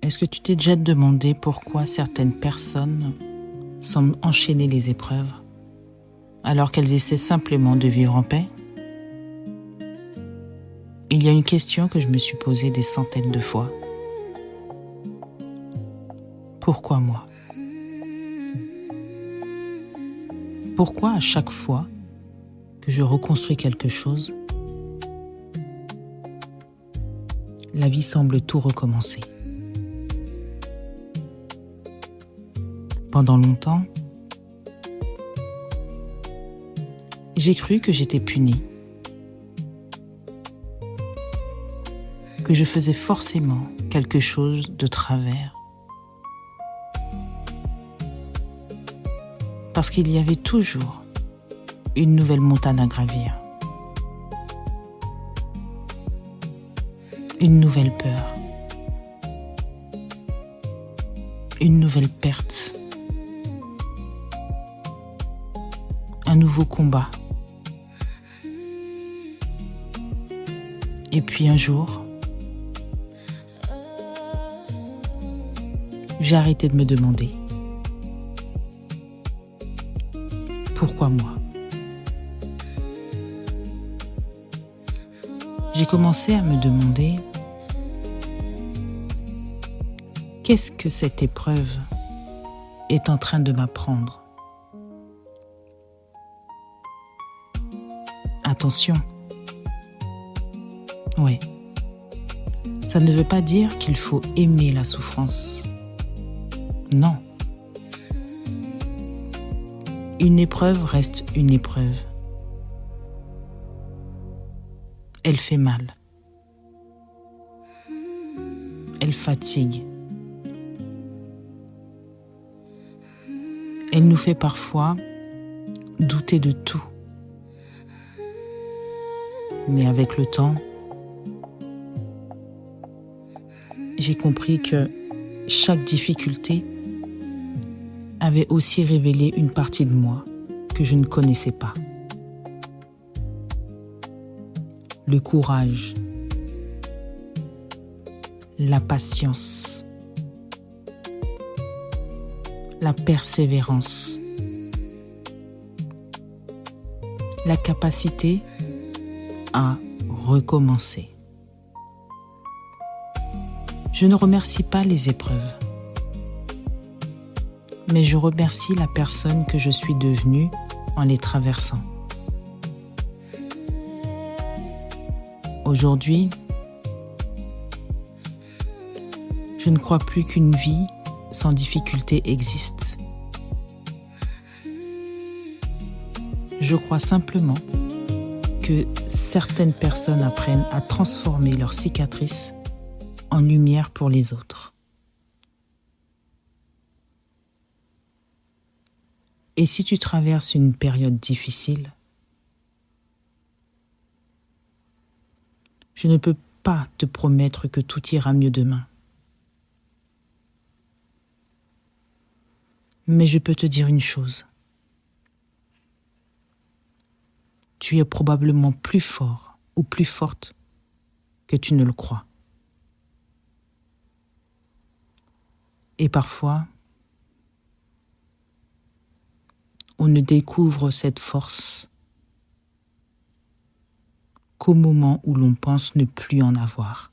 Est-ce que tu t'es déjà demandé pourquoi certaines personnes semblent enchaîner les épreuves alors qu'elles essaient simplement de vivre en paix? Il y a une question que je me suis posée des centaines de fois. Pourquoi moi? Pourquoi à chaque fois que je reconstruis quelque chose, la vie semble tout recommencer? Pendant longtemps, j'ai cru que j'étais punie, que je faisais forcément quelque chose de travers, parce qu'il y avait toujours une nouvelle montagne à gravir, une nouvelle peur, une nouvelle perte, un nouveau combat. Et puis un jour, j'ai arrêté de me demander pourquoi moi. J'ai commencé à me demander qu'est-ce que cette épreuve est en train de m'apprendre. Attention, oui, ça ne veut pas dire qu'il faut aimer la souffrance. Non. Une épreuve reste une épreuve. Elle fait mal. Elle fatigue. Elle nous fait parfois douter de tout. Mais avec le temps, j'ai compris que chaque difficulté avait aussi révélé une partie de moi que je ne connaissais pas. Le courage, la patience, la persévérance, la capacité à recommencer. Je ne remercie pas les épreuves, mais je remercie la personne que je suis devenue en les traversant. Aujourd'hui, je ne crois plus qu'une vie sans difficulté existe. Je crois simplement que certaines personnes apprennent à transformer leurs cicatrices en lumière pour les autres. Et si tu traverses une période difficile, je ne peux pas te promettre que tout ira mieux demain. Mais je peux te dire une chose. Tu es probablement plus fort ou plus forte que tu ne le crois. Et parfois, on ne découvre cette force qu'au moment où l'on pense ne plus en avoir.